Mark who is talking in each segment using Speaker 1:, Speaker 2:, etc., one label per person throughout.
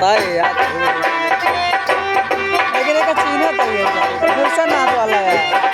Speaker 1: भाई यार लेकिन एक चीना तो ये नुकसान ना वाला है।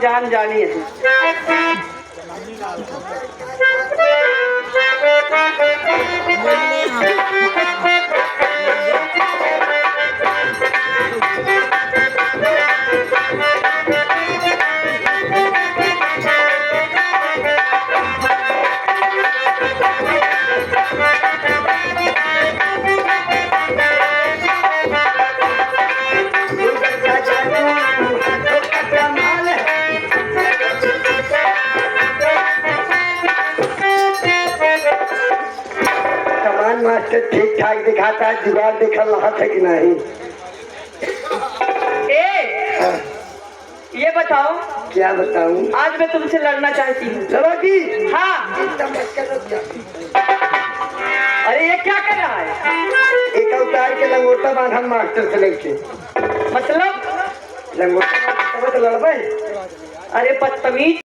Speaker 2: जान जानी है मास्टर ठीक ठाक दिखाता है, जुगाड़ देखा रहा था कि नहीं? ये बताओ। क्या बताऊं? आज मैं तुमसे लड़ना चाहती हूँ। लड़ोगी? हाँ। अरे ये क्या कर रहा है? एक अवतार के लंगोटा बांधा मास्टर से लेके। मतलब लंगोटा तो लड़ भाई। अरे बदतमीज।